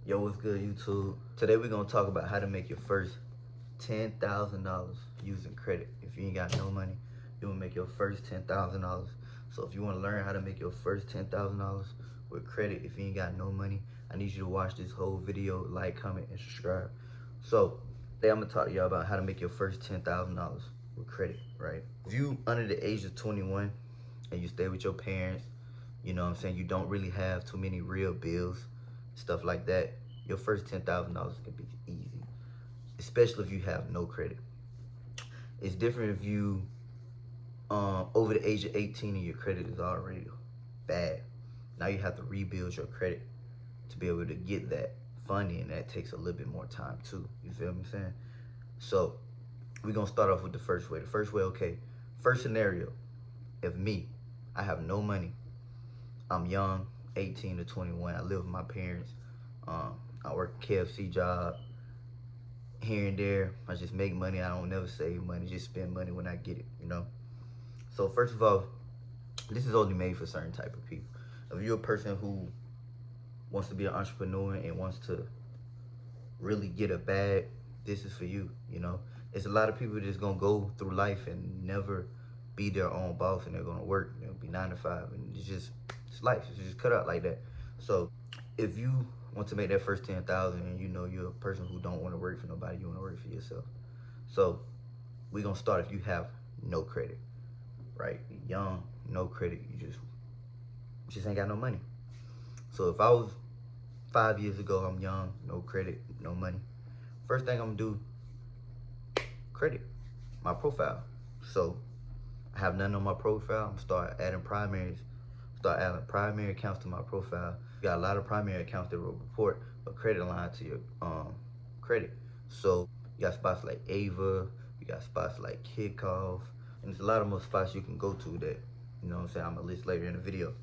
Yo, what's good, YouTube? Today we're gonna talk about how to make your first $10,000 using credit. If you ain't got no money, you wanna make your first $10,000. So if you wanna learn how to make your first $10,000 with credit, if you ain't got no money, I need you to watch this whole video, like, comment, and subscribe. So today I'm gonna talk to y'all about how to make your first $10,000 with credit, right? If you under the age of 21 and you stay with your parents, you know what I'm saying, you don't really have too many real bills, stuff like that, your first $10,000 can be easy, especially if you have no credit. It's different if you over the age of 18 and your credit is already bad. Now you have to rebuild your credit to be able to get that funding, and that takes a little bit more time too. You feel what I'm saying? So we're gonna start off with the first way. The first way, okay. First scenario, if me, I have no money, I'm young, 18 to 21. I live with my parents. I work a KFC job here and there. I just make money. I don't never save money. Just spend money when I get it, you know? So first of all, this is only made for certain type of people. If you're a person who wants to be an entrepreneur and wants to really get a bag, this is for you, you know? It's a lot of people that's gonna go through life and never be their own boss, and they're gonna work, they'll be 9 to 5, and it's life. It's just cut out like that. So if you want to make that first 10,000 and you know you're a person who don't want to work for nobody, you want to work for yourself. So we're gonna start if you have no credit, right? You're young, no credit, you just ain't got no money. So if I was 5 years ago, I'm young, no credit, no money. First thing I'm gonna do, credit, my profile. So I have nothing on my profile. I'm start adding primary accounts to my profile. You got a lot of primary accounts that will report a credit line to your credit. So you got spots like Ava, you got spots like Kickoff, and there's a lot of more spots you can go to that, you know what I'm saying, I'm gonna list later in the video.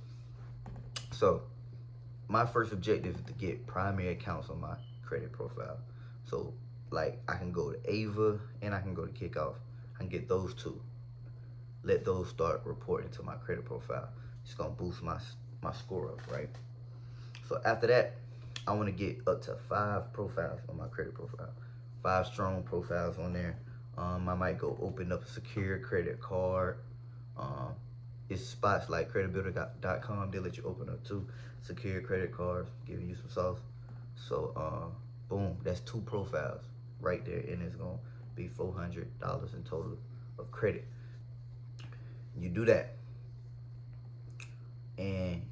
So my first objective is to get primary accounts on my credit profile. So like I can go to Ava and I can go to Kickoff. I can get those two. Let those start reporting to my credit profile. It's gonna boost my score up, right? So after that, I wanna get up to 5 profiles on my credit profile. 5 strong profiles on there. I might go open up a secure credit card. It's spots like creditbuilder.com, they let you open up 2 secure credit cards, giving you some sauce. So boom, that's 2 profiles right there, and it's gonna be $400 in total of credit. You do that, and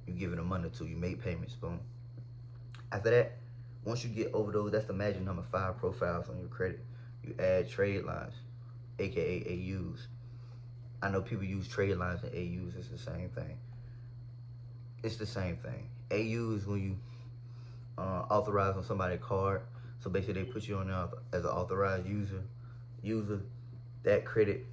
you give it a month or 2, you make payments, boom. After that, once you get over those, that's the magic number 5 profiles on your credit. You add trade lines, aka AUs. I know people use trade lines and AUs, it's the same thing. It's the same thing. AU is when you authorize on somebody's card. So basically they put you on there as an authorized user. That credit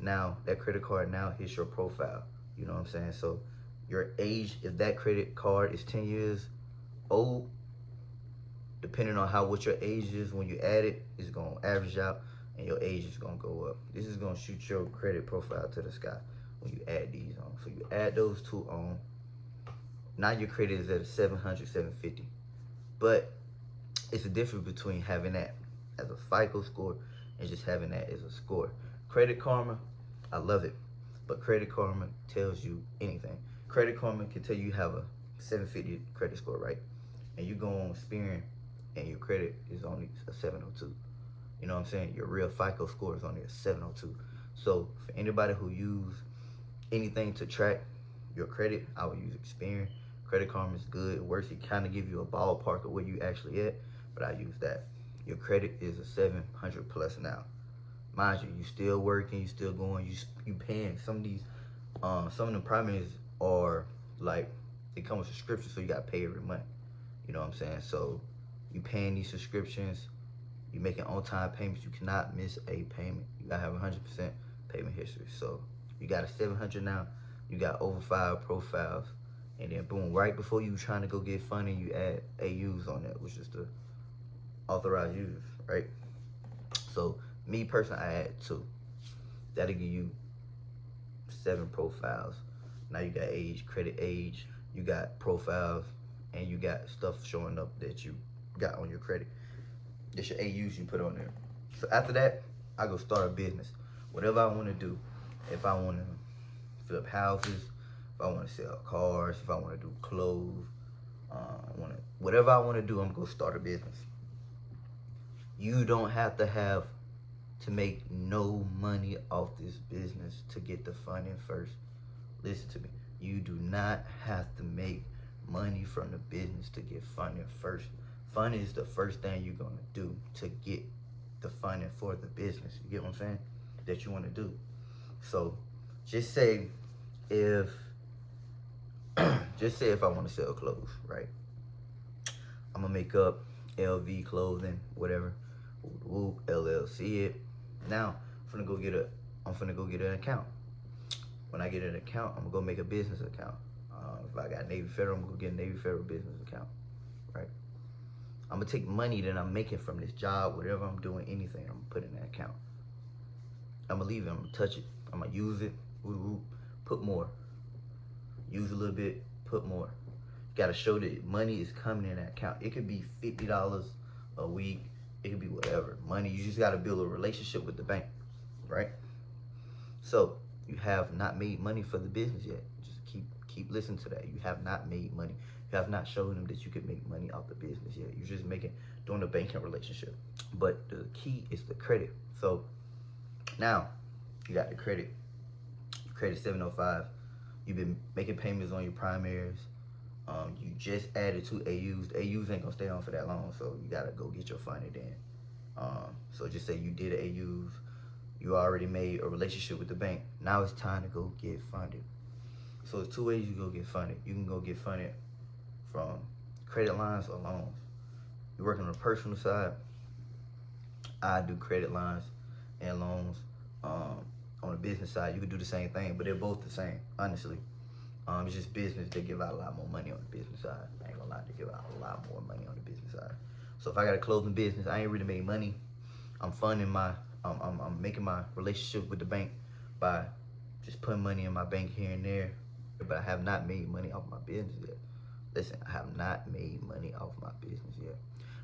card now hits your profile. You know what I'm saying? So your age, if that credit card is 10 years old, depending on what your age is when you add it, it's gonna average out and your age is gonna go up. This is gonna shoot your credit profile to the sky when you add these on. So you add those 2 on. Now your credit is at a 700, 750. But it's a difference between having that as a FICO score and just having that as a score. Credit Karma, I love it, but Credit Karma tells you anything. Credit Karma can tell you have a 750 credit score, right? And you go on Experian and your credit is only a 702. You know what I'm saying? Your real FICO score is only a 702. So for anybody who use anything to track your credit, I would use Experian. Credit Karma is good. It works. It kind of give you a ballpark of where you actually at, but I use that. Your credit is a 700 plus now. Mind you, you still working, you still going, you paying. Some of these, some of the primaries are like, they come with subscriptions, so you got to pay every month. You know what I'm saying? So you paying these subscriptions, you making on-time payments. You cannot miss a payment. You gotta have 100% payment history. So you got a 700 now. You got over 5 profiles, and then boom, right before you trying to go get funding, you add AUs on that, which is the authorized users, right? So me personally, I add 2. That'll give you 7 profiles. Now you got age, credit age, you got profiles, and you got stuff showing up that you got on your credit. That's your AUs you put on there. So after that, I go start a business. Whatever I want to do. If I want to flip houses, if I want to sell cars, if I want to do clothes, whatever I want to do, I'm going to start a business. You don't have to make no money off this business to get the funding first. Listen to me. You do not have to make money from the business to get funding first. Funding is the first thing you're going to do to get the funding for the business. You get what I'm saying? That you want to do. So just say if I want to sell clothes, right? I'm gonna make up LV clothing, whatever, LLC it. Now I'm finna go get an account. When I get an account, I'm gonna go make a business account. If I got Navy Federal, I'm gonna go get a Navy Federal business account, right? I'm gonna take money that I'm making from this job, whatever I'm doing, anything, I'm gonna put in that account. I'm gonna leave it, I'm gonna touch it, I'm gonna use it, put more. Use a little bit, put more. You gotta show that money is coming in that account. It could be $50 a week, it could be whatever. Money, you just gotta build a relationship with the bank, right? So you have not made money for the business yet. Just keep listening to that. You have not made money. You have not shown them that you can make money off the business yet. You're just doing a banking relationship. But the key is the credit. So now you got the credit. Credit 705. You've been making payments on your primaries. You just added 2 AUs. The AUs ain't gonna stay on for that long, so you gotta go get your funding in. So just say you did the AUs. You already made a relationship with the bank. Now it's time to go get funded. So there's 2 ways you go get funded. You can go get funded from credit lines or loans. You're working on the personal side. I do credit lines and loans. On the business side, you could do the same thing, but they're both the same, honestly. It's just business, they give out a lot more money on the business side. I ain't gonna lie, they give out a lot more money on the business side. So if I got a clothing business, I ain't really made money. I'm funding I'm making my relationship with the bank by just putting money in my bank here and there, but I have not made money off my business yet. Listen, I have not made money off my business yet.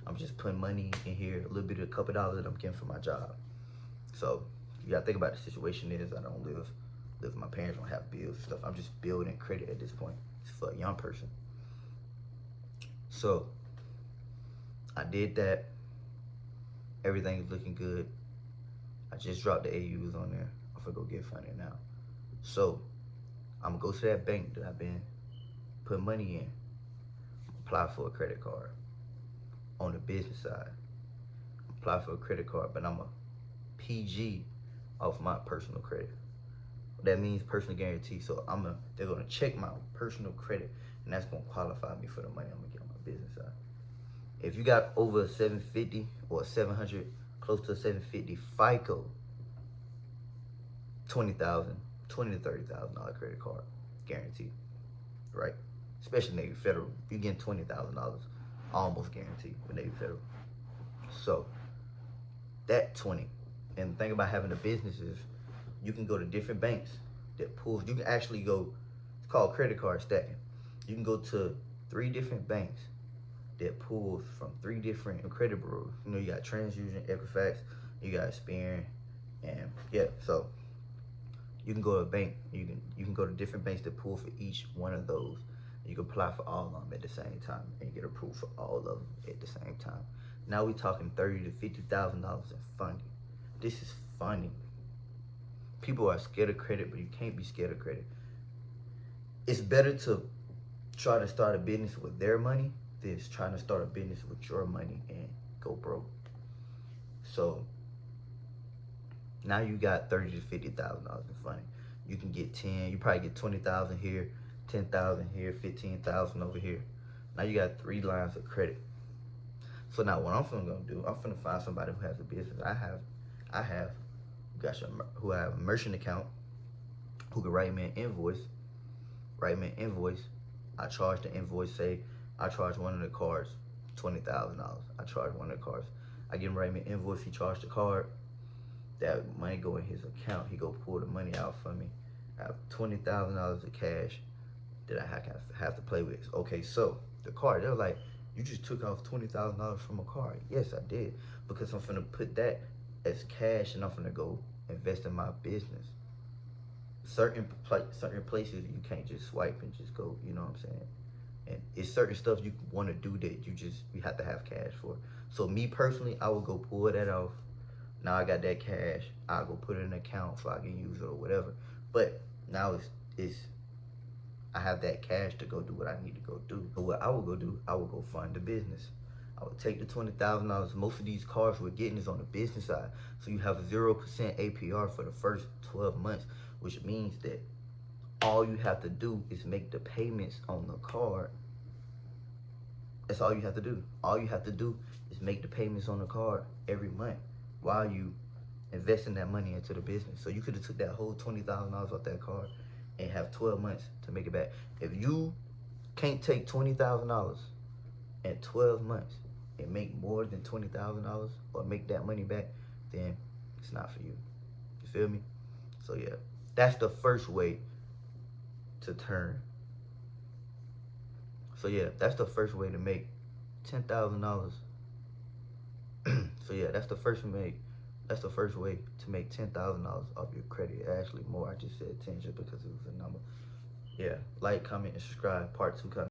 I'm just putting money in here, a couple dollars that I'm getting from my job. So you gotta think about the situation is I don't live with my parents, don't have bills and stuff. I'm just building credit at this point. It's for a young person. So I did that. Everything is looking good. I just dropped the AUs on there. I'm gonna go get funding now. So I'm gonna go to that bank that I've been putting money in, apply for a credit card. On the business side, apply for a credit card, but I'm a PG off my personal credit. That means personal guarantee. So they're gonna check my personal credit, and that's gonna qualify me for the money I'm gonna get on my business side. If you got over a 750 or 700, close to a 750 FICO, $20,000 to $30,000 credit card guaranteed, right? Especially Navy Federal, you getting $20,000 almost guaranteed with Navy Federal. So that 20. And the thing about having a business is you can go to different banks that pulls. You can actually go, it's called credit card stacking. You can go to 3 different banks that pulls from 3 different credit bureaus. You know, you got TransUnion, Equifax, you got Experian, and yeah. So you can go to a bank. You can go to different banks that pull for each one of those. You can apply for all of them at the same time and get approved for all of them at the same time. Now we're talking $30,000 to $50,000 in funding. This is funding. People are scared of credit, but you can't be scared of credit. It's better to try to start a business with their money than trying to start a business with your money and go broke. So now you got $30,000 to $50,000 in funding. You can get 10. You probably get 20,000 here, 10,000 here, 15,000 over here. Now you got 3 lines of credit. So now what I'm gonna do, I'm gonna find somebody who has a business. I have who have a merchant account, who can write me an invoice. I charge the invoice. Say I charge one of the cards $20,000. I charge one of the cards. I get him write me an invoice. He charged the card. That money go in his account. He go pull the money out for me. I have $20,000 of cash that I have to play with. Okay, so the card, they're like, You just took off $20,000 from a card. Yes, I did, because I'm finna put that as cash and I'm finna go invest in my business. Certain places you can't just swipe and just go. You know what I'm saying? And it's certain stuff you want to do that you have to have cash for. So me personally, I would go pull that off. Now I got that cash. I'll go put it in an account so I can use it or whatever. But now it's I have that cash to go do what I need to go do. So what I will go do, I will go fund the business. I would take the $20,000. Most of these cards we're getting is on the business side. So you have 0% APR for the first 12 months, which means that all you have to do is make the payments on the card. That's all you have to do. All you have to do is make the payments on the card every month while you investing that money into the business. So you could have took that whole $20,000 off that card and have 12 months to make it back. If you can't take $20,000 in 12 months and make more than $20,000 or make that money back, then it's not for you. You feel me? So yeah, that's the first way to turn. So yeah, that's the first way to make $10,000. So yeah, that's the first way to make $10,000 off your credit. Actually more, I just said 10 just because it was a number. Yeah, like, comment, and subscribe. Part 2 coming.